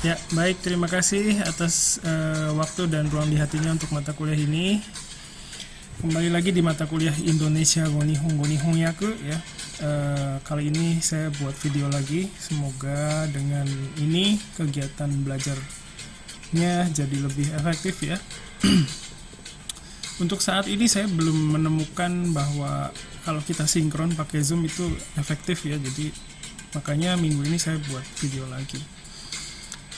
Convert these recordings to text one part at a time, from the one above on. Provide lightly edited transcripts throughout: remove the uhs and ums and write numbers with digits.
Ya, baik, terima kasih atas waktu dan ruang di hatinya untuk mata kuliah ini. Kembali lagi di mata kuliah Indonesia Gonihong Gonihong Yaku ya. Kali ini saya buat video lagi. Semoga dengan ini kegiatan belajarnya jadi lebih efektif ya. Untuk saat ini saya belum menemukan bahwa kalau kita sinkron pakai Zoom itu efektif ya. Jadi makanya minggu ini saya buat video lagi.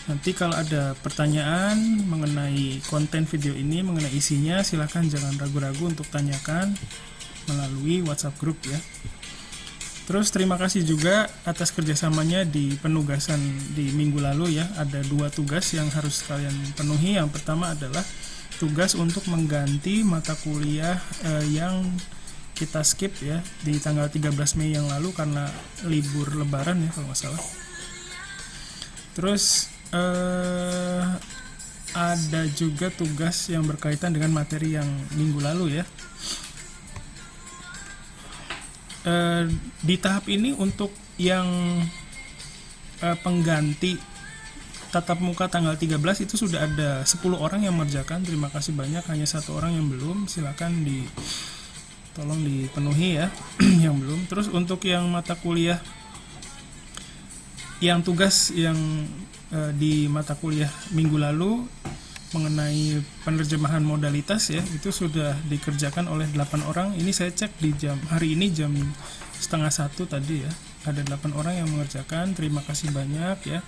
Nanti kalau ada pertanyaan mengenai konten video ini, mengenai isinya, silahkan jangan ragu-ragu untuk tanyakan melalui WhatsApp group ya. Terus terima kasih juga atas kerjasamanya di penugasan di minggu lalu ya. Ada 2 tugas yang harus kalian penuhi. Yang pertama adalah tugas untuk mengganti mata kuliah yang kita skip ya di tanggal 13 Mei yang lalu karena libur lebaran ya kalau nggak salah. Terus ada juga tugas yang berkaitan dengan materi yang minggu lalu ya. Di tahap ini untuk yang pengganti tatap muka tanggal 13 itu sudah ada 10 orang yang mengerjakan. Terima kasih banyak, hanya 1 orang yang belum. Silakan tolong dipenuhi ya yang belum. Terus untuk yang mata kuliah yang tugas yang di mata kuliah minggu lalu mengenai penerjemahan modalitas ya, itu sudah dikerjakan oleh 8 orang. Ini saya cek di hari ini jam 12:30 tadi ya, ada 8 orang yang mengerjakan. Terima kasih banyak ya.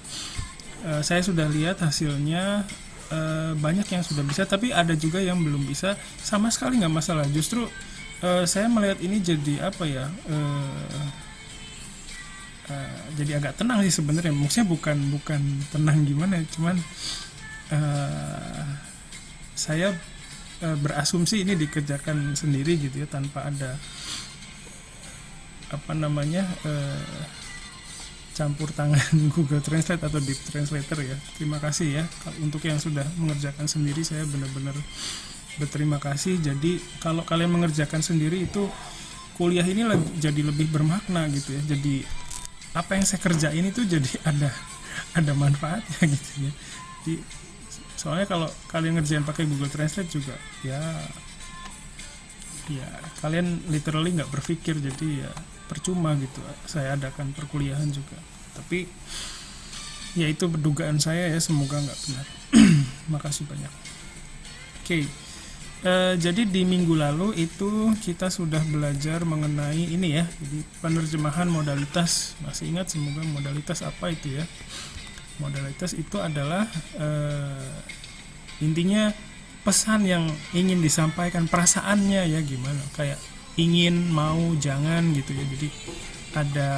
Saya sudah lihat hasilnya, banyak yang sudah bisa, tapi ada juga yang belum bisa. Sama sekali nggak masalah, justru saya melihat ini jadi apa ya, jadi agak tenang sih sebenarnya. Maksudnya bukan tenang gimana, cuman saya berasumsi ini dikerjakan sendiri gitu ya, tanpa ada campur tangan Google Translate atau Deep Translator ya. Terima kasih ya untuk yang sudah mengerjakan sendiri, saya benar-benar berterima kasih. Jadi kalau kalian mengerjakan sendiri itu kuliah ini jadi lebih bermakna gitu ya. Jadi apa yang saya kerjain itu jadi ada manfaatnya gitu ya. Jadi soalnya kalau kalian ngerjain pakai Google Translate juga ya kalian literally nggak berpikir, jadi ya percuma gitu saya adakan perkuliahan juga. Tapi ya itu dugaan saya ya, semoga nggak benar. Makasih banyak. Oke. Jadi di minggu lalu itu kita sudah belajar mengenai ini ya, jadi penerjemahan modalitas. Masih ingat semoga modalitas apa itu ya? Modalitas itu adalah intinya pesan yang ingin disampaikan, perasaannya ya gimana, kayak ingin, mau, jangan gitu ya. Jadi ada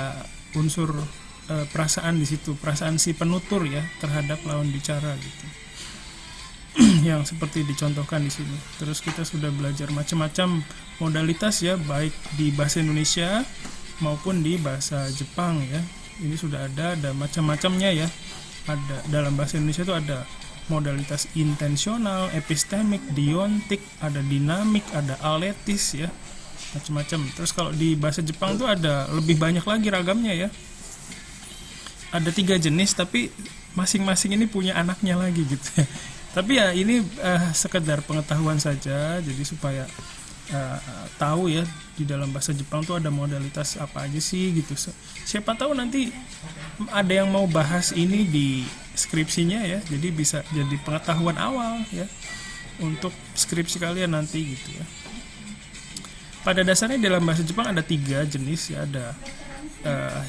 unsur perasaan di situ, perasaan si penutur ya terhadap lawan bicara gitu. Yang seperti dicontohkan di sini. Terus kita sudah belajar macam-macam modalitas ya, baik di bahasa Indonesia maupun di bahasa Jepang ya. Ini sudah ada macam-macamnya ya. Ada dalam bahasa Indonesia itu ada modalitas intensional, epistemik, diontik, ada dinamik, ada aletis ya, macam-macam. Terus kalau di bahasa Jepang tuh ada lebih banyak lagi ragamnya ya. Ada 3 jenis, tapi masing-masing ini punya anaknya lagi gitu ya. Tapi ya ini sekedar pengetahuan saja, jadi supaya tahu ya di dalam bahasa Jepang tuh ada modalitas apa aja sih gitu. Siapa tahu nanti ada yang mau bahas ini di skripsinya ya, jadi bisa jadi pengetahuan awal ya untuk skripsi kalian nanti gitu ya. Pada dasarnya dalam bahasa Jepang ada 3 jenis ya, ada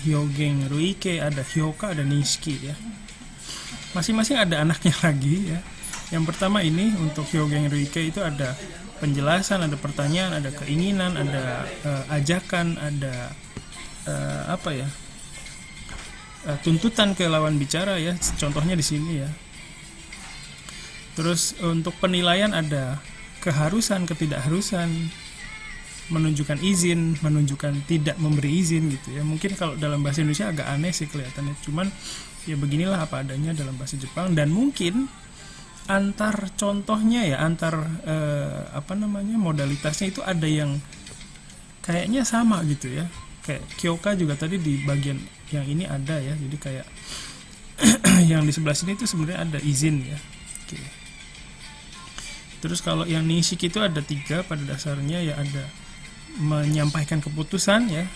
Hyogen Ruike, ada Hyoka, ada Nishiki ya. Masing-masing ada anaknya lagi ya. Yang pertama ini untuk Hyogen Ruike itu ada penjelasan, ada pertanyaan, ada keinginan, ada ajakan, ada tuntutan ke lawan bicara ya. Contohnya di sini ya. Terus untuk penilaian ada keharusan, ketidakharusan, menunjukkan izin, menunjukkan tidak memberi izin gitu ya. Mungkin kalau dalam bahasa Indonesia agak aneh sih kelihatannya, cuman ya beginilah apa adanya dalam bahasa Jepang. Dan mungkin antar contohnya ya, antar modalitasnya itu ada yang kayaknya sama gitu ya. Kayak Kyoka juga tadi di bagian yang ini ada ya, jadi kayak yang di sebelah sini itu sebenarnya ada izin ya. Oke. Terus kalau yang nishik itu ada 3 pada dasarnya ya, ada menyampaikan keputusan ya,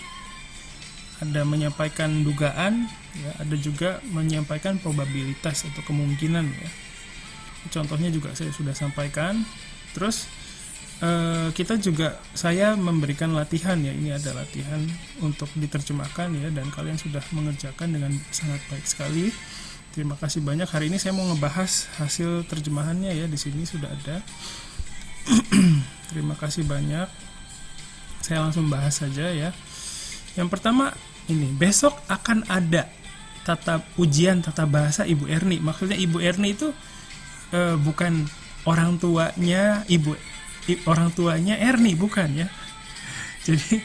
ada menyampaikan dugaan ya, ada juga menyampaikan probabilitas atau kemungkinan ya. Contohnya juga saya sudah sampaikan. Terus kita juga, saya memberikan latihan ya, ini ada latihan untuk diterjemahkan ya, dan kalian sudah mengerjakan dengan sangat baik sekali. Terima kasih banyak. Hari ini saya mau ngebahas hasil terjemahannya ya, di sini sudah ada. Terima kasih banyak. Saya langsung bahas saja ya. Yang pertama ini, besok akan ada ujian tata bahasa Ibu Erni. Maksudnya Ibu Erni itu bukan orang tuanya orang tuanya Erni, bukan ya. Jadi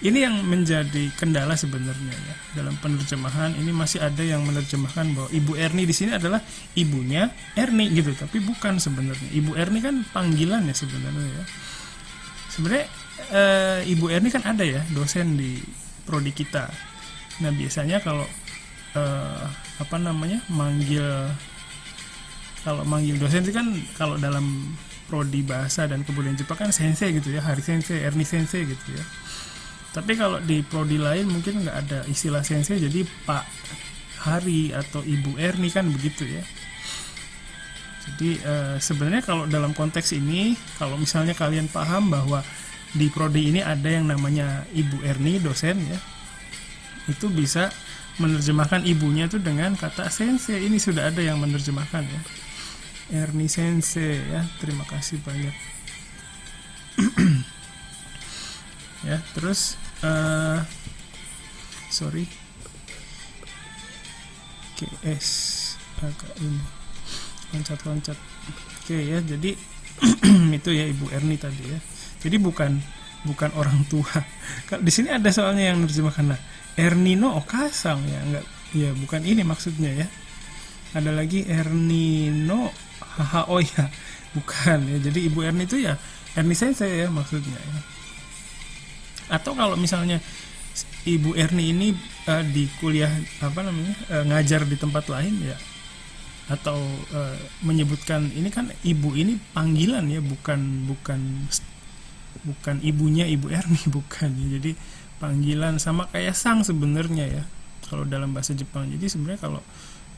ini yang menjadi kendala sebenarnya ya dalam penerjemahan. Ini masih ada yang menerjemahkan bahwa Ibu Erni di sini adalah ibunya Erni gitu, tapi bukan sebenarnya. Ibu Erni kan panggilan ya sebenarnya ya. Sebenarnya Ibu Erni kan ada ya, dosen di prodi kita. Nah biasanya kalau manggil dosen itu kan, kalau dalam prodi bahasa dan kebudayaan Jepang kan sensei gitu ya, Hari Sensei, Erni Sensei gitu ya. Tapi kalau di prodi lain mungkin nggak ada istilah sensei, jadi Pak Hari atau Ibu Erni kan begitu ya. Jadi sebenarnya kalau dalam konteks ini, kalau misalnya kalian paham bahwa di prodi ini ada yang namanya Ibu Erni dosen ya, itu bisa menerjemahkan ibunya itu dengan kata sensei. Ini sudah ada yang menerjemahkan ya, Erni Sensei ya. Terima kasih banyak. Ya, terus KS agak ini loncat-loncat. Oke ya, jadi itu ya Ibu Erni tadi ya. Jadi bukan orang tua. Di sini ada soalnya yang menerjemahkan, nah Ernino Okasang ya, enggak ya, bukan ini maksudnya ya. Ada lagi Ernino Hahao ya, bukan ya. Jadi Ibu Erni itu ya Erni Sensei ya maksudnya ya. Atau kalau misalnya Ibu Erni ini di kuliah ngajar di tempat lain ya, atau menyebutkan ini kan ibu ini panggilan ya, bukan ibunya Ibu Erni, bukan ya. Jadi panggilan sama kayak sang sebenarnya ya kalau dalam bahasa Jepang. Jadi sebenarnya kalau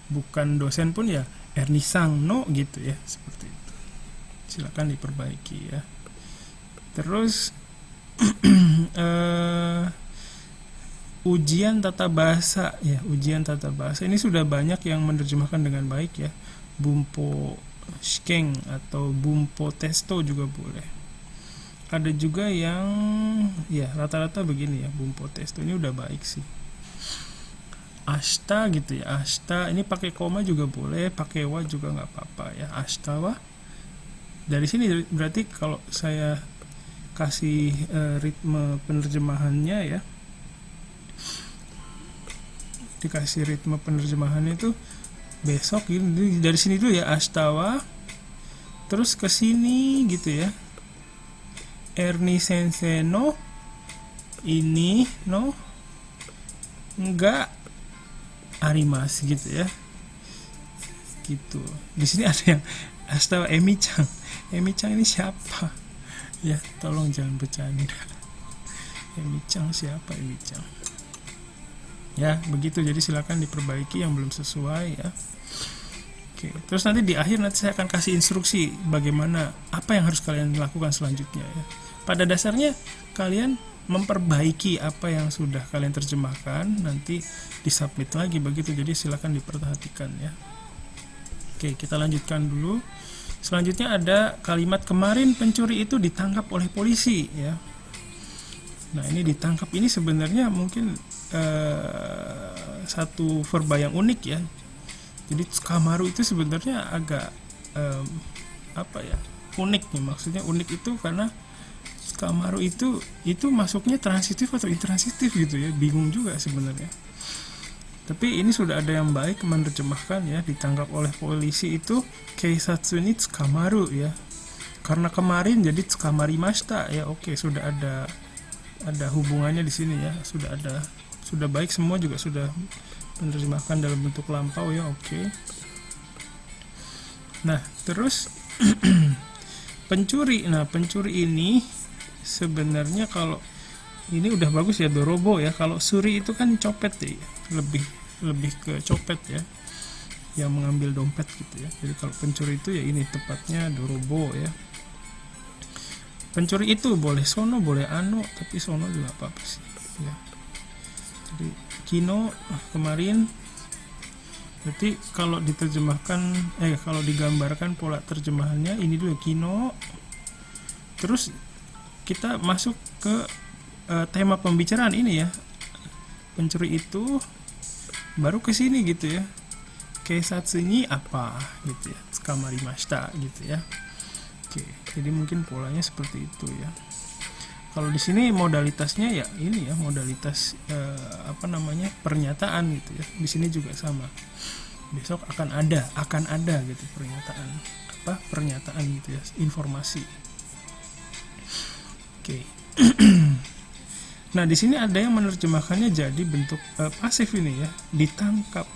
bukan dosen pun ya Erni sang no gitu ya, seperti itu. Silakan diperbaiki ya. Terus ujian tata bahasa ya, ujian tata bahasa ini sudah banyak yang menerjemahkan dengan baik ya. Bumpo Shikeng atau Bumpo Testo juga boleh. Ada juga yang ya rata-rata begini ya, Bumpo Testo ini udah baik sih. Ashita gitu ya, Ashita ini pakai koma juga boleh, pakai wa juga nggak apa-apa ya. Ashita wa dari sini berarti kalau saya kasih ritme penerjemahannya ya, dikasih ritme penerjemahannya itu besok ini dari sini dulu ya, Ashtawa, terus ke sini gitu ya, Erni Sensei no ini no enggak arimas gitu ya, gitu. Di sini ada yang Ashtawa Emi-chan. Emi-chan ini siapa? Ya, tolong jangan bercanda. Emi-chan siapa Emi-chan? Ya, begitu. Jadi silakan diperbaiki yang belum sesuai ya. Oke, terus nanti di akhir saya akan kasih instruksi bagaimana, apa yang harus kalian lakukan selanjutnya ya. Pada dasarnya kalian memperbaiki apa yang sudah kalian terjemahkan, nanti disubmit lagi begitu. Jadi silakan diperhatikan ya. Oke, kita lanjutkan dulu. Selanjutnya ada kalimat kemarin pencuri itu ditangkap oleh polisi ya. Nah ini ditangkap ini sebenarnya mungkin satu verba yang unik ya. Jadi tsukamaru itu sebenarnya agak unik nih. Maksudnya unik itu karena tsukamaru itu masuknya transitif atau intransitif gitu ya. Bingung juga sebenarnya. Tapi ini sudah ada yang baik menerjemahkan ya, ditangkap oleh polisi itu keisatsu ni tsukamaru ya. Karena kemarin jadi tsukamarimashita ya. Oke, sudah ada hubungannya di sini ya. Sudah baik, semua juga sudah menerjemahkan dalam bentuk lampau ya, oke. Nah, terus pencuri. Nah, pencuri ini sebenarnya kalau ini udah bagus ya, dorobo ya. Kalau suri itu kan copet ya, lebih ke copet ya, yang mengambil dompet gitu ya. Jadi kalau pencuri itu ya ini tepatnya dorobo ya. Pencuri itu boleh sono, boleh ano, tapi sono juga apa-apa sih ya. Jadi kino kemarin, berarti kalau diterjemahkan kalau digambarkan pola terjemahannya ini dulu kino. Terus kita masuk ke tema pembicaraan ini ya. Pencuri itu baru ke sini gitu ya. Keisatsu apa gitu ya. Tsukamarimashita gitu ya. Oke, jadi mungkin polanya seperti itu ya. Kalau di sini modalitasnya ya ini ya, modalitas pernyataan gitu ya. Di sini juga sama. Besok akan ada gitu pernyataan gitu ya, informasi. Oke. Nah, di sini ada yang menerjemahkannya jadi bentuk pasif ini ya, ditangkap.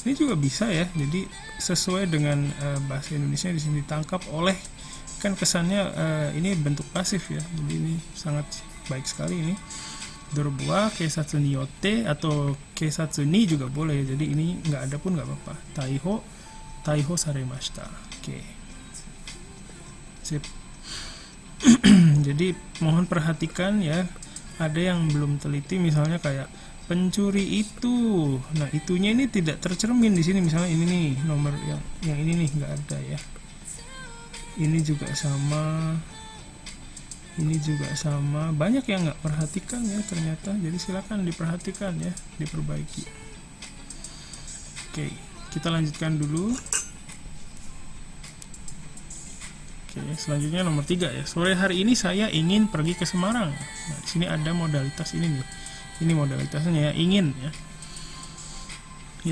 Ini juga bisa ya. Jadi sesuai dengan bahasa Indonesia di sini ditangkap oleh, kan kesannya ini bentuk pasif ya. Jadi ini sangat baik sekali ini. Dorobua keisatsu ni yotte atau keisatsu ni juga boleh. Jadi ini nggak ada pun nggak apa-apa. Taiho saremashita. Oke. Sip. Jadi mohon perhatikan ya. Ada yang belum teliti misalnya kayak pencuri itu. Nah, itunya ini tidak tercermin di sini. Misalnya ini nih nomor yang ini nih nggak ada ya. Ini juga sama. Ini juga sama. Banyak yang nggak perhatikan ya ternyata. Jadi silakan diperhatikan ya, diperbaiki. Oke, kita lanjutkan dulu. Oke, selanjutnya nomor 3 ya. Sore hari ini saya ingin pergi ke Semarang. Nah, di sini ada modalitas ini nih. Ini modalitasnya ya, ingin ya.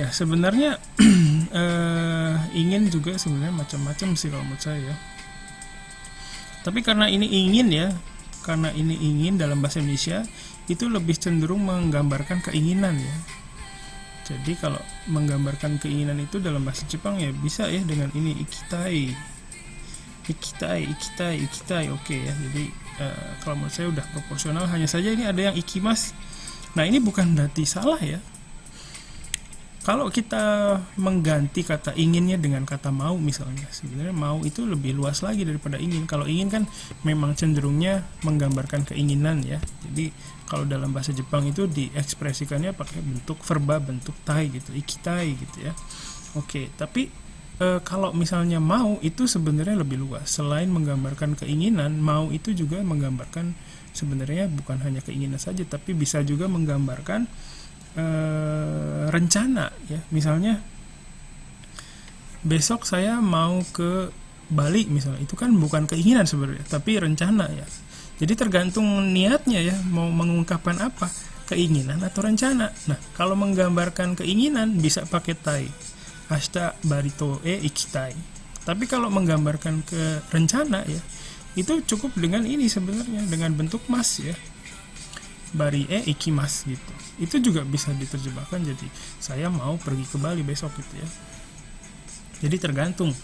Ya, sebenarnya ingin juga sebenarnya macam-macam sih kalau menurut saya ya. Tapi karena ini ingin dalam bahasa Indonesia itu lebih cenderung menggambarkan keinginan ya. Jadi kalau menggambarkan keinginan itu dalam bahasa Jepang ya bisa ya dengan ini ikitai. Oke ya. Jadi kalau menurut saya udah proporsional. Hanya saja ini ada yang ikimas. Nah, ini bukan berarti salah ya. Kalau kita mengganti kata inginnya dengan kata mau misalnya, sebenarnya mau itu lebih luas lagi daripada ingin. Kalau ingin kan memang cenderungnya menggambarkan keinginan ya. Jadi kalau dalam bahasa Jepang itu diekspresikannya pakai bentuk verba, bentuk tai gitu, ikitai gitu ya. Oke, tapi kalau misalnya mau itu sebenarnya lebih luas. Selain menggambarkan keinginan, mau itu juga menggambarkan sebenarnya bukan hanya keinginan saja, tapi bisa juga menggambarkan rencana ya. Misalnya besok saya mau ke Bali misalnya, itu kan bukan keinginan sebenarnya tapi rencana ya. Jadi tergantung niatnya ya, mau mengungkapkan apa, keinginan atau rencana. Nah, kalau menggambarkan keinginan bisa pakai tai, ashita barito ikitai. Tapi kalau menggambarkan ke rencana ya, itu cukup dengan ini sebenarnya, dengan bentuk mas ya, bari ikimas gitu. Itu juga bisa diterjemahkan jadi saya mau pergi ke Bali besok gitu ya. Jadi tergantung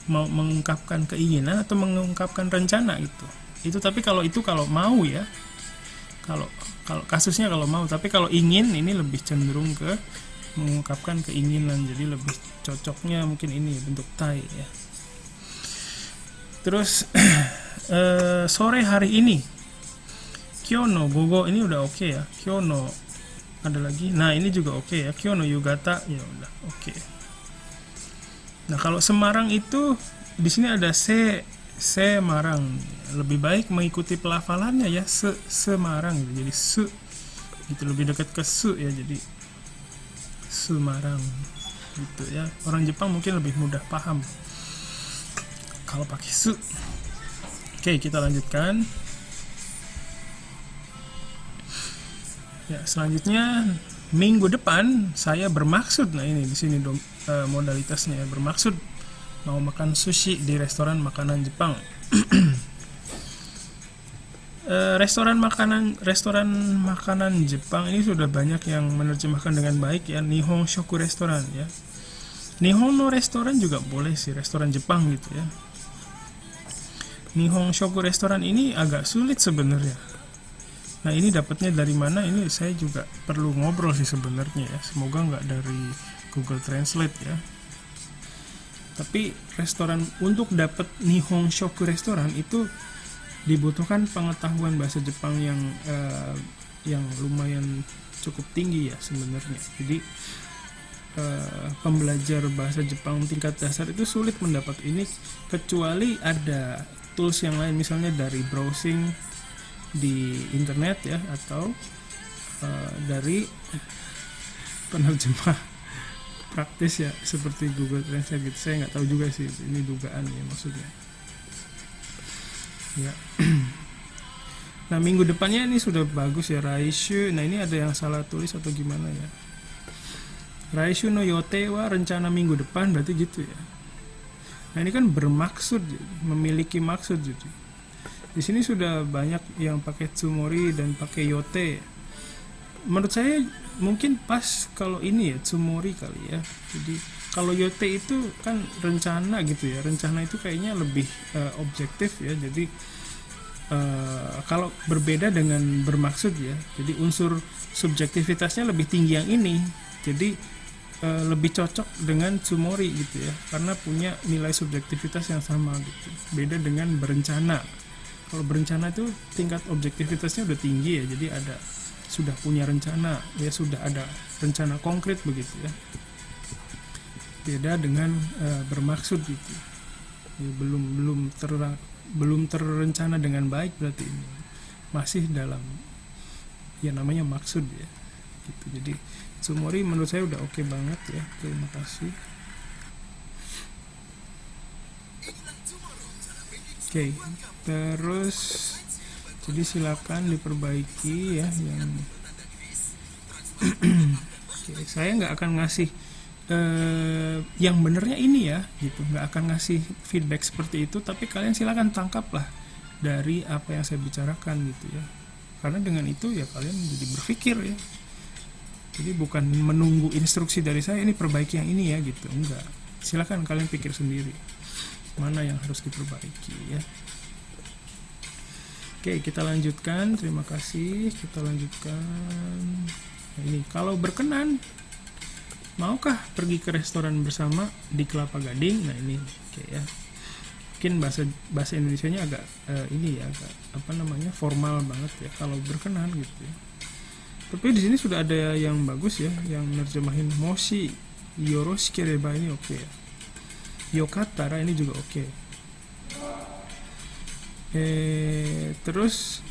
mau mengungkapkan keinginan atau mengungkapkan rencana gitu. Itu tapi kalau mau ya. Kalau kasusnya kalau mau, tapi kalau ingin ini lebih cenderung ke mengungkapkan keinginan. Jadi lebih cocoknya mungkin ini bentuk tai ya. Terus sore hari ini. Kyono gogo ini udah oke ya. Kyono ada lagi. Nah, ini juga oke ya. Kyono yugata ya udah oke. Nah, kalau Semarang itu di sini ada Semarang. Lebih baik mengikuti pelafalannya ya, Semarang gitu. Jadi gitu, lebih dekat ke su ya, jadi Semarang gitu ya. Orang Jepang mungkin lebih mudah paham kalau pakai su. Oke, kita lanjutkan. Ya, selanjutnya minggu depan saya bermaksud, nah ini di sini modalitasnya ya, bermaksud mau makan sushi di restoran makanan Jepang. restoran makanan Jepang ini sudah banyak yang menerjemahkan dengan baik ya, Nihon Shoku restoran ya. Nihon no restoran juga boleh sih, restoran Jepang gitu ya. Nihon Shoku restoran ini agak sulit sebenarnya. Nah ini dapatnya dari mana? Ini saya juga perlu ngobrol sih sebenarnya ya. Semoga nggak dari Google Translate ya. Tapi restoran, untuk dapat Nihon Shoku restoran itu dibutuhkan pengetahuan bahasa Jepang yang lumayan cukup tinggi ya sebenarnya. Jadi pembelajar bahasa Jepang tingkat dasar itu sulit mendapat ini, kecuali ada tools yang lain, misalnya dari browsing di internet ya, atau dari penerjemah praktis ya seperti Google Translate gitu. Saya nggak tahu juga sih, ini dugaan ya maksudnya ya. Nah minggu depannya ini sudah bagus ya, Raishu. Nah ini ada yang salah tulis atau gimana ya, Raishu no yote wa rencana minggu depan, berarti gitu ya. Nah ini kan bermaksud, memiliki maksud. Jadi di sini sudah banyak yang pakai tsumori dan pakai yote. Menurut saya mungkin pas kalau ini ya tsumori kali ya. Jadi kalau yote itu kan rencana gitu ya, rencana itu kayaknya lebih objektif ya. Jadi kalau berbeda dengan bermaksud ya, jadi unsur subjektivitasnya lebih tinggi yang ini. Jadi lebih cocok dengan tsumori gitu ya, karena punya nilai subjektivitas yang sama gitu. Beda dengan berencana. Kalau berencana itu tingkat objektivitasnya udah tinggi ya, jadi sudah punya rencana ya, sudah ada rencana konkret begitu ya. Beda dengan bermaksud gitu ya, belum terencana dengan baik, berarti ini masih dalam ya namanya maksud ya gitu. Jadi tsumori menurut saya udah oke banget ya. Terima kasih. Oke, terus jadi silakan diperbaiki ya yang Oke, saya nggak akan ngasih yang benernya ini ya gitu, nggak akan ngasih feedback seperti itu, tapi kalian silakan tangkaplah dari apa yang saya bicarakan gitu ya, karena dengan itu ya kalian jadi berpikir ya. Jadi bukan menunggu instruksi dari saya, ini perbaiki yang ini ya gitu, enggak. Silakan kalian pikir sendiri mana yang harus diperbaiki ya. Oke, kita lanjutkan. Terima kasih. Kita lanjutkan. Nah, ini kalau berkenan, maukah pergi ke restoran bersama di Kelapa Gading? Nah ini oke ya. Mungkin bahasa Indonesianya agak ini ya, agak apa namanya, formal banget ya. Kalau berkenan gitu ya. Tapi di sini sudah ada yang bagus ya, yang nerjemahin moshi yoroshikereba, ini oke ya. Yokattara ini juga oke. Terus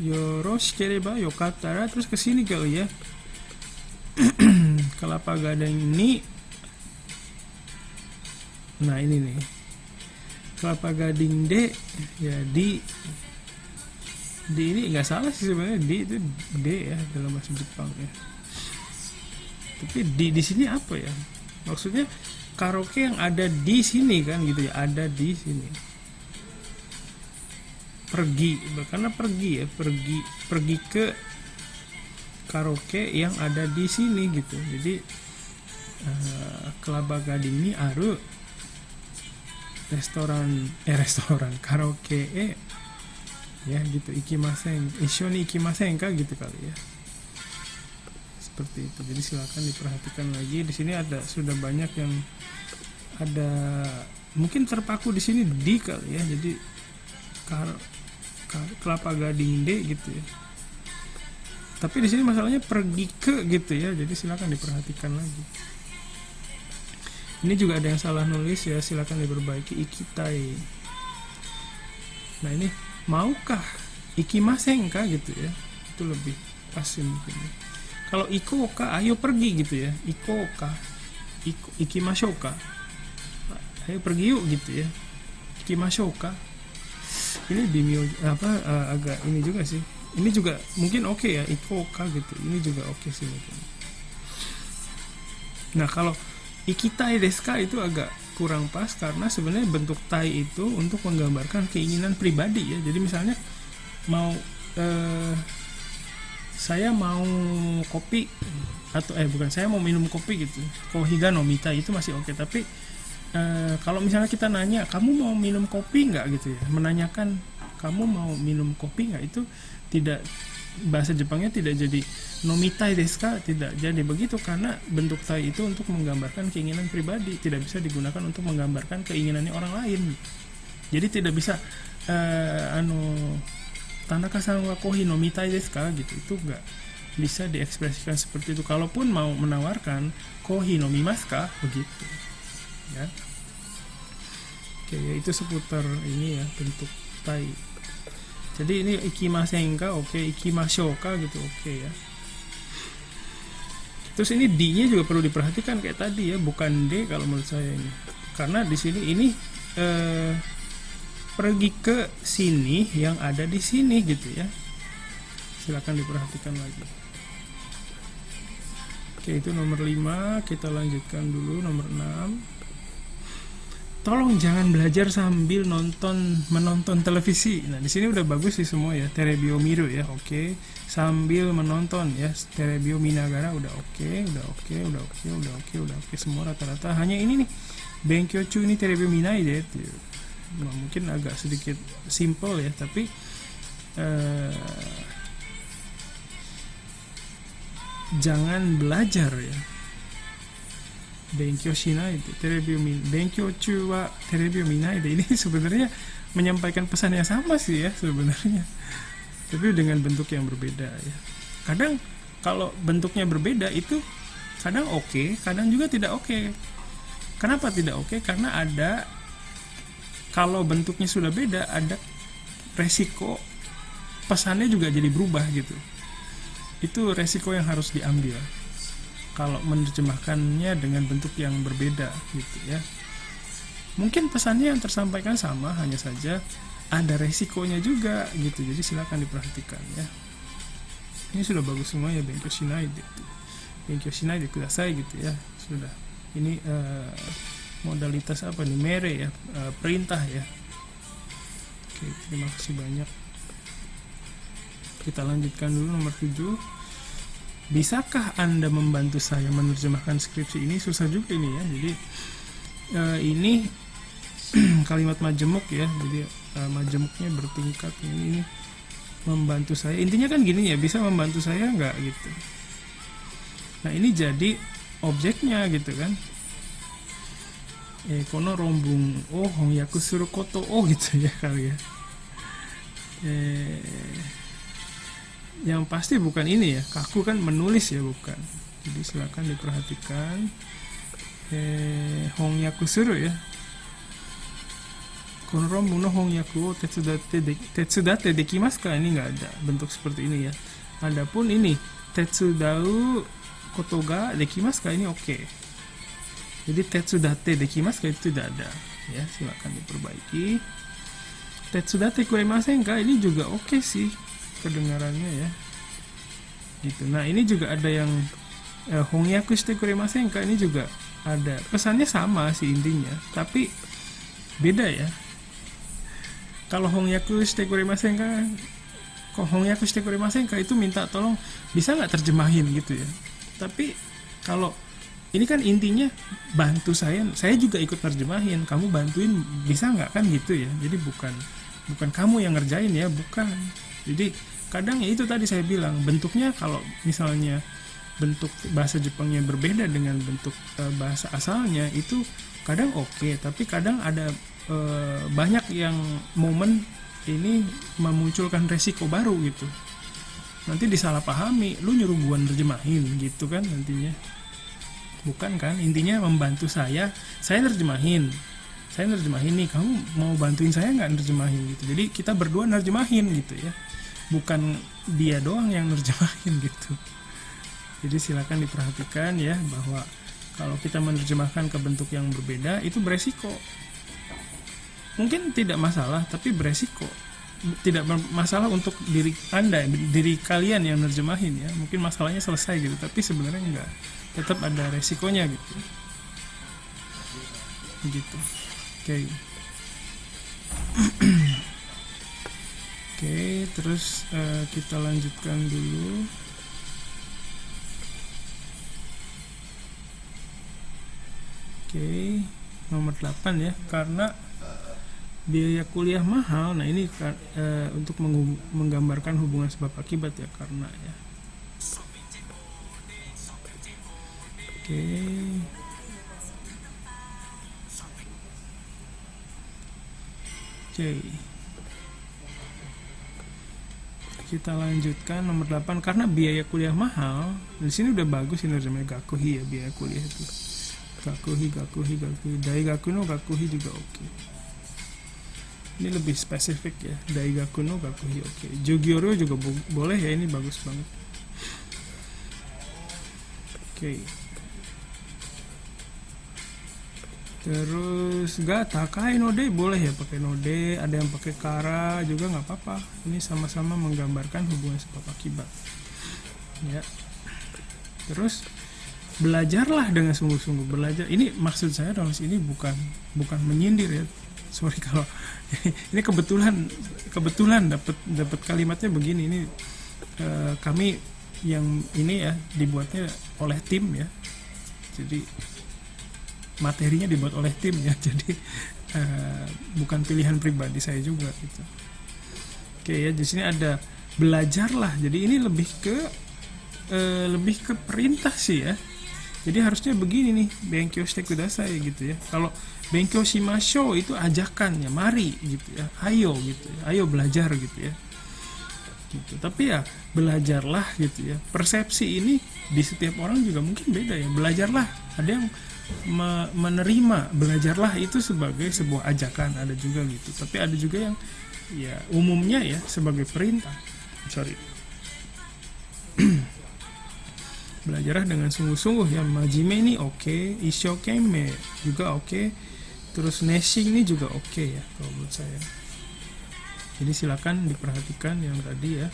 yoroshikereba yokattara, terus kesini kali ya. Kelapa Gading ini, nah ini nih, Kelapa Gading D ya, di ini nggak salah sih sebenarnya, di itu D ya dalam bahasa Jepang ya. Tapi di sini apa ya? Maksudnya karaoke yang ada di sini kan gitu ya, ada di sini. Pergi, karena pergi ya, pergi ke karaoke yang ada di sini gitu. Jadi Kelapa Gading ini aru restoran karaoke ya gitu, ikimasen, ishoni ikimasen kah gitu kali ya, seperti itu. Jadi silakan diperhatikan lagi. Di sini sudah banyak yang ada mungkin terpaku di sini di kali ya, jadi Kelapa Gading D gitu ya. Tapi di sini masalahnya pergi ke gitu ya, jadi silakan diperhatikan lagi. Ini juga ada yang salah nulis ya, silakan diperbaiki. Ikitai. Nah ini maukah, ikimasen kah gitu ya, itu lebih pas mungkin. Kalau iko kah, ayo pergi gitu ya, iko kah, ikimashou kah, ayo pergi yuk gitu ya, ikimashou kah. Ini bimio agak ini juga sih. Ini juga mungkin oke ya, iko kah gitu. Ini juga oke sih mungkin. Nah kalau ikitai desu ka itu agak kurang pas, karena sebenarnya bentuk tai itu untuk menggambarkan keinginan pribadi ya. Jadi misalnya mau saya mau kopi atau bukan, saya mau minum kopi gitu, kohiga no mitai, itu masih oke. Tapi kalau misalnya kita nanya kamu mau minum kopi nggak gitu ya, menanyakan kamu mau minum kopi nggak, itu tidak, bahasa Jepangnya tidak jadi nomitai desu ka, tidak jadi begitu, karena bentuk tai itu untuk menggambarkan keinginan pribadi, tidak bisa digunakan untuk menggambarkan keinginannya orang lain. Jadi tidak bisa Tanaka-san wa kohi nomitai desu ka gitu, itu enggak bisa diekspresikan seperti itu. Kalaupun mau menawarkan kohi nomimasu ka, begitu ya. Oke, ya itu seputar ini ya, bentuk tai. Jadi ini ikimasen ka, oke, ikimashou ka gitu, oke ya. Terus ini D-nya juga perlu diperhatikan kayak tadi ya, bukan D kalau menurut saya ini. Karena di sini ini pergi ke sini yang ada di sini gitu ya. Silakan diperhatikan lagi. Oke, itu nomor 5. Kita lanjutkan dulu nomor 6. Tolong jangan belajar sambil menonton televisi. Nah, di sini udah bagus sih semua ya. Terebio miru ya, oke. Sambil menonton ya. Terebio minagara udah oke. Semua rata-rata. Hanya ini nih. Benkyou chu ni terebio minai de. Nah, mungkin agak sedikit simple ya, tapi jangan belajar ya. Benkyou shinai de terebio minai. Benkyou chu wa terebio minai de, ini sebenarnya menyampaikan pesan yang sama sih ya sebenarnya, tapi dengan bentuk yang berbeda ya. Kadang kalau bentuknya berbeda itu kadang oke, kadang juga tidak oke. Kenapa tidak oke? Karena ada, kalau bentuknya sudah beda, ada resiko pesannya juga jadi berubah gitu. Itu resiko yang harus diambil kalau menerjemahkannya dengan bentuk yang berbeda gitu ya. Mungkin pesannya yang tersampaikan sama, hanya saja ada resikonya juga gitu. Jadi silakan diperhatikan ya. Ini sudah bagus semua ya, benkyou shinai de, benkyou shinai de kudasai gitu ya. Sudah. Ini modalitas apa nih, mere ya, perintah ya. Oke, terima kasih banyak. Kita lanjutkan dulu nomor 7. Bisakah Anda membantu saya menerjemahkan skripsi ini? Susah juga ini ya. Jadi ini kalimat majemuk ya. Jadi majemuknya bertingkat. Ini membantu saya. Intinya kan gini ya, bisa membantu saya nggak gitu. Nah, ini jadi objeknya gitu kan. Kono rombung hongyaku suru koto gitu ya kali ya. Yang pasti bukan ini ya, kaku kan menulis ya, bukan. Jadi silakan diperhatikan. Hongyaku suru ya. Kono rombung no hongyaku o tetsudatte dekimasu ka, ini nggak ada bentuk seperti ini ya. Adapun ini tetsudau koto ga dekimasu ka, ini oke. Jadi tetsudatte dekimasu ka itu tidak ada ya, silakan diperbaiki. Tetsudatte kuremasen ka, ini juga oke sih kedengarannya ya gitu. Nah, ini juga ada yang hongyaku shite kuremasen ka, ini juga ada, pesannya sama sih intinya, tapi beda ya. Kalau hongyaku shite kuremasen ka itu minta tolong bisa nggak terjemahin gitu ya. Tapi kalau ini kan intinya bantu saya juga ikut terjemahin, kamu bantuin bisa nggak, kan gitu ya. Jadi bukan kamu yang ngerjain ya, bukan. Jadi kadang ya itu tadi saya bilang, bentuknya kalau misalnya bentuk bahasa Jepangnya berbeda dengan bentuk bahasa asalnya, itu kadang oke, tapi kadang ada banyak yang momen ini memunculkan resiko baru gitu. Nanti disalahpahami, lu nyuruh gua nerjemahin gitu kan nantinya. Bukan kan, intinya membantu saya nerjemahin nih, kamu mau bantuin saya nggak nerjemahin gitu. Jadi kita berdua nerjemahin gitu ya, bukan dia doang yang nerjemahin gitu. Jadi silakan diperhatikan ya, bahwa kalau kita menerjemahkan ke bentuk yang berbeda itu beresiko. Mungkin tidak masalah, tapi beresiko. Tidak masalah untuk diri Anda, diri kalian yang nerjemahin ya, mungkin masalahnya selesai gitu, tapi sebenarnya enggak, tetap ada resikonya gitu. Begitu. Oke. Oke, terus kita lanjutkan dulu. Oke, nomor 8 ya, karena biaya kuliah mahal. Nah ini untuk menggambarkan hubungan sebab akibat ya, karena ya. Oke. Oke. Kita lanjutkan nomor 8, karena biaya kuliah mahal. Di sini udah bagus ini namanya gakuhi ya, biaya kuliah itu. Gakuhi, daigaku no gakuhi juga oke. Ini lebih spesifik ya, daigaku no gakuhi oke. Jogyoryo juga boleh ya, ini bagus banget. Oke. Terus takai node boleh ya, pakai node, ada yang pakai kara juga nggak apa-apa. Ini sama-sama menggambarkan hubungan sebab akibat. Ya. Terus belajarlah dengan sungguh-sungguh. Belajar ini maksud saya dalam ini bukan menyindir ya, sorry kalau ini kebetulan dapat kalimatnya begini. Ini kami yang ini ya dibuatnya oleh tim ya, jadi materinya dibuat oleh tim ya, jadi bukan pilihan pribadi saya juga gitu. Oke ya, di sini ada belajarlah, jadi ini lebih ke perintah sih ya. Jadi harusnya begini nih, benkyou shite kudasai gitu ya. Kalau benkyou shimashou itu ajakan ya, mari gitu ya, ayo gitu ya, ayo belajar gitu ya. Gitu. Tapi ya belajarlah gitu ya. Persepsi ini di setiap orang juga mungkin beda ya. Belajarlah, ada yang menerima belajarlah itu sebagai sebuah ajakan, ada juga gitu. Tapi ada juga yang ya umumnya ya sebagai perintah. Sorry. Belajarlah dengan sungguh-sungguh ya, majime ini oke, isshokenmei juga oke, terus neshing ini juga oke ya kalau menurut saya. Jadi silakan diperhatikan yang tadi ya.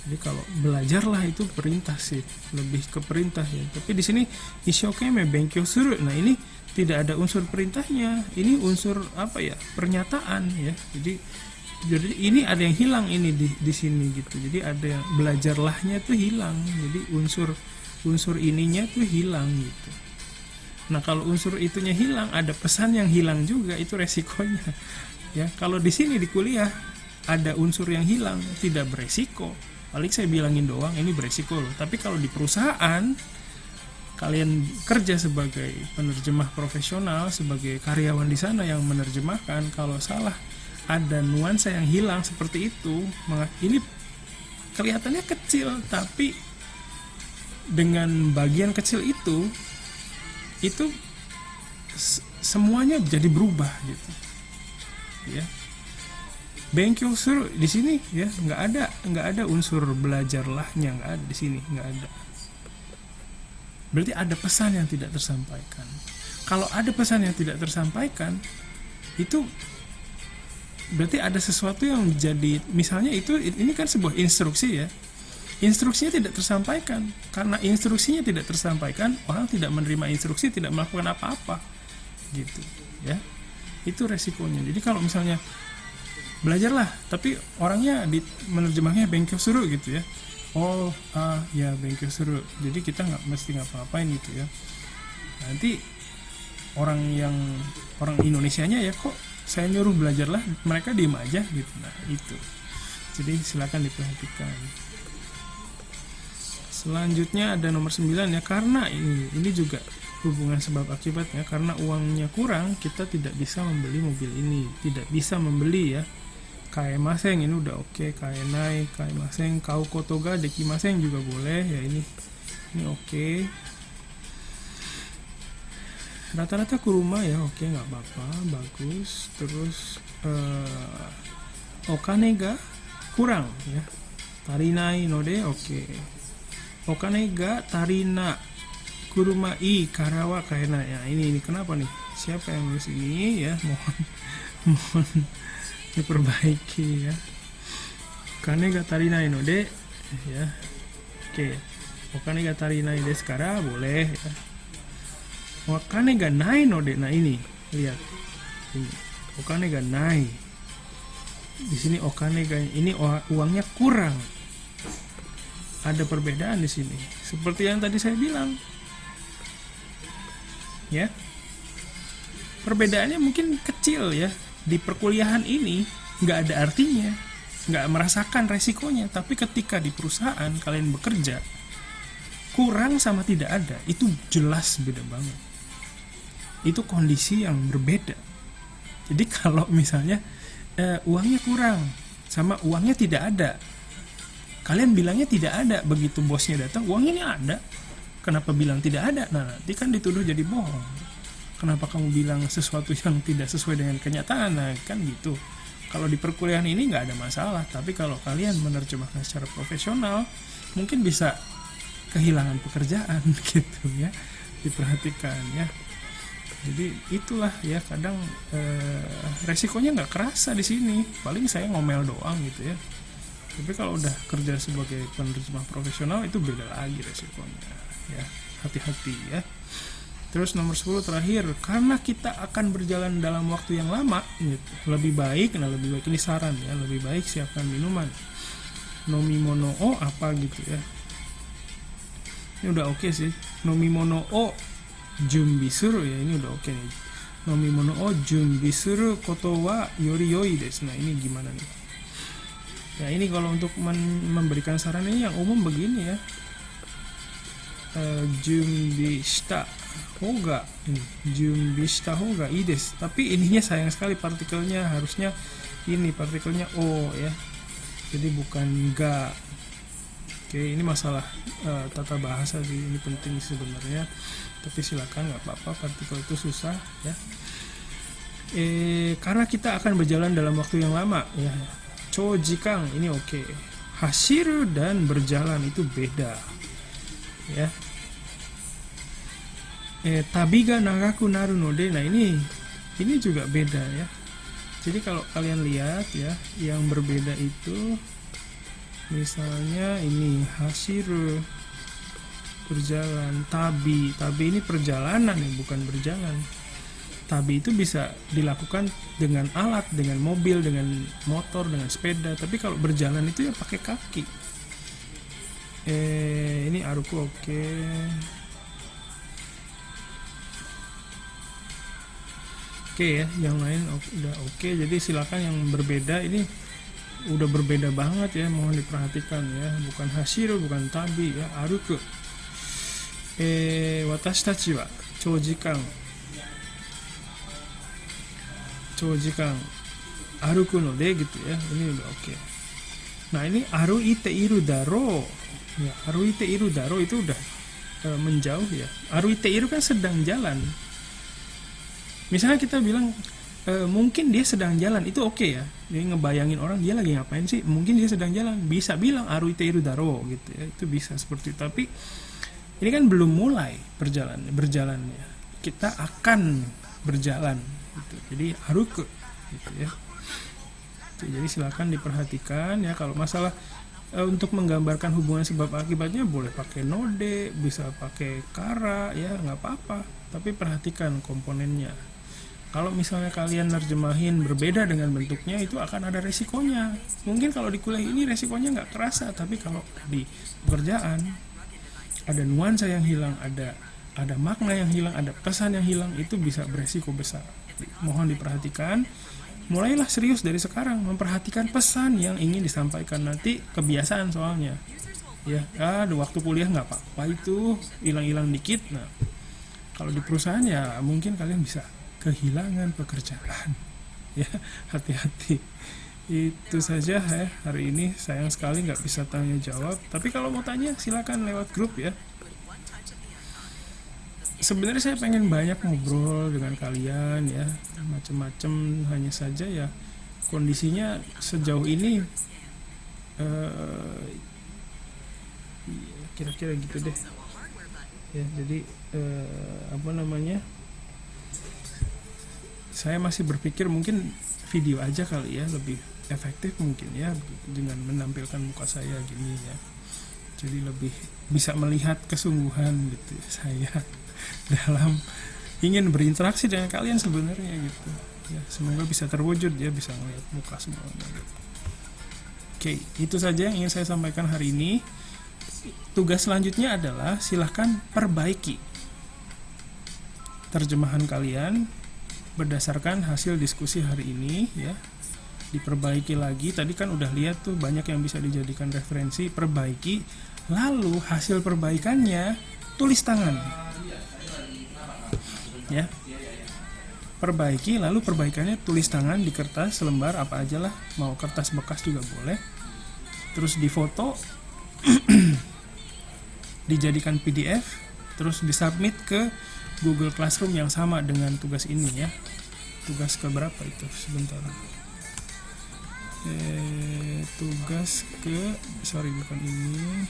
Jadi kalau belajarlah itu perintah sih, lebih ke perintah ya. Tapi di sini isshokenmei benkyou suru, nah ini tidak ada unsur perintahnya, ini unsur apa ya, pernyataan ya. Jadi ini ada yang hilang ini di sini gitu. Jadi ada yang belajarlahnya tuh hilang. Jadi unsur ininya tuh hilang gitu. Nah, kalau unsur itunya hilang, ada pesan yang hilang juga, itu resikonya. Ya, kalau di sini di kuliah ada unsur yang hilang, tidak beresiko. Paling saya bilangin doang, ini beresiko loh. Tapi kalau di perusahaan kalian kerja sebagai penerjemah profesional, sebagai karyawan di sana yang menerjemahkan, kalau salah ada nuansa yang hilang seperti itu, ini kelihatannya kecil, tapi dengan bagian kecil itu semuanya jadi berubah gitu ya. Benkyou suru di sini ya nggak ada unsur belajarlahnya, nggak ada di sini, nggak ada. Berarti ada pesan yang tidak tersampaikan. Kalau ada pesan yang tidak tersampaikan, itu berarti ada sesuatu yang jadi, misalnya ini kan sebuah instruksi ya, instruksinya tidak tersampaikan. Karena instruksinya tidak tersampaikan, orang tidak menerima instruksi, tidak melakukan apa-apa gitu ya. Itu resikonya. Jadi kalau misalnya belajarlah, tapi orangnya menerjemahnya benkyou suru gitu ya, ya benkyou suru, jadi kita nggak mesti ngapa-ngapain gitu ya. Nanti orang Indonesianya ya, kok saya nyuruh belajarlah, mereka diem aja gitu. Nah itu, jadi silakan diperhatikan. Selanjutnya ada nomor 9 ya, karena ini juga hubungan sebab akibatnya. Karena uangnya kurang, kita tidak bisa membeli mobil ini, tidak bisa membeli ya. Kaemaseng ini udah oke, kaenai, kaemaseng, kau kotoga dekimaseng juga boleh ya, ini oke. Rata-rata kuruma ya, oke, nggak apa-apa, bagus. Terus okane ga kurang ya, tarinai node oke. Okane ga tarina kuruma i karawa kaena ya, ini kenapa nih, siapa yang nulis ini ya, mohon diperbaiki ya. Okane ga tarinai node ya, oke. Okane ga tarinai desu kara boleh ya. Okane ga nai node, nah ini lihat ini, okane ga nai Di sini okane kayaknya ini uangnya kurang. Ada perbedaan di sini. Seperti yang tadi saya bilang. Ya. Perbedaannya mungkin kecil ya. Di perkuliahan ini nggak ada artinya, nggak merasakan resikonya. Tapi ketika di perusahaan kalian bekerja, kurang sama tidak ada, itu jelas beda banget. Itu kondisi yang berbeda. Jadi kalau misalnya uangnya kurang sama uangnya tidak ada, kalian bilangnya tidak ada, begitu bosnya datang uangnya ini ada, kenapa bilang tidak ada? Nah, nanti kan dituduh jadi bohong. Kenapa kamu bilang sesuatu yang tidak sesuai dengan kenyataan? Nah, kan gitu. Kalau di perkuliahan ini nggak ada masalah, tapi kalau kalian menerjemahkan secara profesional, mungkin bisa kehilangan pekerjaan gitu ya. Diperhatikan ya. Jadi itulah ya, kadang resikonya nggak kerasa di sini. Paling saya ngomel doang gitu ya. Tapi kalau udah kerja sebagai penerjemah profesional itu beda lagi resikonya ya. Hati-hati ya. Terus nomor 10 terakhir, karena kita akan berjalan dalam waktu yang lama gitu, lebih baik ini saran ya, lebih baik siapkan minuman nomimono o apa gitu ya. Ini udah oke sih, nomimono o jumbisuru ya, ini udah oke nih. Nomimono o jumbisuru koto wa yori yoi desu. Nah ini gimana nih ya, ini kalau untuk memberikan saran ini yang umum begini ya, jumbishita hoga, jumbishita hoga ides. Tapi ininya sayang sekali partikelnya, harusnya ini partikelnya o ya, jadi bukan ga. Oke, ini masalah tata bahasa sih, ini penting sebenarnya, tapi silakan, nggak apa-apa, partikel itu susah ya. Karena kita akan berjalan dalam waktu yang lama ya, chojikang ini oke. Hashiru dan berjalan itu beda ya. Tabiga nagaku naru node. Nah ini juga beda ya. Jadi kalau kalian lihat ya, yang berbeda itu misalnya ini hashiru berjalan, tabi ini perjalanan ya, bukan berjalan. Tabi itu bisa dilakukan dengan alat, dengan mobil, dengan motor, dengan sepeda. Tapi kalau berjalan itu ya pakai kaki. Ini aruku oke. Oke ya, yang lain udah oke. Jadi silakan yang berbeda, ini udah berbeda banget ya, mohon diperhatikan ya. Bukan hashiru, bukan tabi ya, aruku. Watashi tachi wa choujikan aruku node gitu ya. Ini udah oke. Nah ini aruite iru daro ya, aruite iru daro itu udah menjauh ya. Aruite iru kan sedang jalan. Misalnya kita bilang mungkin dia sedang jalan, itu oke ya. Jadi ngebayangin orang dia lagi ngapain sih, mungkin dia sedang jalan, bisa bilang aruite iru daro gitu ya, itu bisa seperti itu. Tapi ini kan belum mulai berjalannya, kita akan berjalan gitu. Jadi haruku gitu ya. Jadi silakan diperhatikan ya. Kalau masalah untuk menggambarkan hubungan sebab akibatnya boleh pakai node, bisa pakai kara ya, nggak apa-apa, tapi perhatikan komponennya. Kalau misalnya kalian nerjemahin berbeda dengan bentuknya, itu akan ada resikonya. Mungkin kalau di kuliah ini resikonya nggak kerasa, tapi kalau di pekerjaan ada nuansa yang hilang, ada makna yang hilang, ada pesan yang hilang, itu bisa beresiko besar. Mohon diperhatikan. Mulailah serius dari sekarang memperhatikan pesan yang ingin disampaikan. Nanti kebiasaan soalnya ya, di waktu kuliah nggak apa-apa, itu hilang-hilang dikit. Nah kalau di perusahaan ya mungkin kalian bisa kehilangan pekerjaan ya, hati-hati. Itu saja ya hari ini, sayang sekali nggak bisa tanya jawab, tapi kalau mau tanya silakan lewat grup ya. Sebenarnya saya pengen banyak ngobrol dengan kalian ya, macam-macam, hanya saja ya kondisinya sejauh ini kira-kira gitu deh ya. Jadi saya masih berpikir mungkin video aja kali ya, lebih efektif mungkin ya, dengan menampilkan muka saya gini ya. Jadi lebih bisa melihat kesungguhan gitu ya, saya dalam ingin berinteraksi dengan kalian sebenarnya gitu. ya. Semoga bisa terwujud ya, bisa ngeliat muka semuanya. Oke, itu saja yang ingin saya sampaikan hari ini. Tugas selanjutnya adalah silahkan perbaiki terjemahan kalian berdasarkan hasil diskusi hari ini ya. Diperbaiki lagi, tadi kan udah lihat tuh banyak yang bisa dijadikan referensi, perbaiki, lalu hasil perbaikannya tulis tangan ya. Perbaiki lalu perbaikannya tulis tangan di kertas selembar apa aja lah, mau kertas bekas juga boleh, terus difoto dijadikan PDF, terus disubmit ke Google Classroom yang sama dengan tugas ini ya. Tugas keberapa itu, sebentar, tugas ke, sorry bukan ini,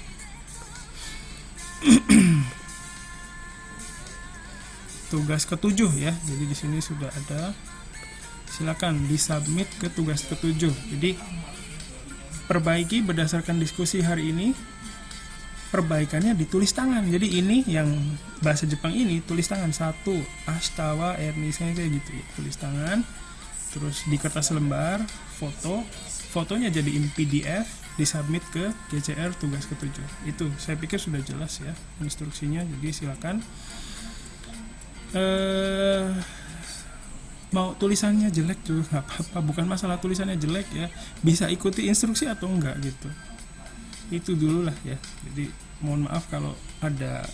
tugas ke-7 ya. Jadi di sini sudah ada, silakan disubmit ke tugas ke-7. Jadi perbaiki berdasarkan diskusi hari ini, perbaikannya ditulis tangan. Jadi ini yang bahasa Jepang ini tulis tangan, 1 Ashitawa Ernie Sensei gitu ya, tulis tangan, terus di kertas lembar, fotonya jadiin PDF, disubmit ke GCR tugas ke-7. Itu saya pikir sudah jelas ya instruksinya. Jadi silakan, mau tulisannya jelek juga nggak apa-apa, bukan masalah tulisannya jelek ya, bisa ikuti instruksi atau enggak gitu. Itu dulu lah ya. Jadi mohon maaf kalau ada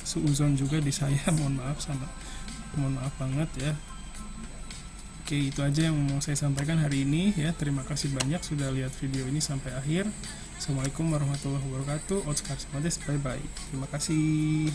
suuzon juga di saya, mohon maaf banget ya. Oke, itu aja yang mau saya sampaikan hari ini ya. Terima kasih banyak sudah lihat video ini sampai akhir. Assalamualaikum warahmatullahi wabarakatuh. Otsukaresama desu. Bye bye. Terima kasih.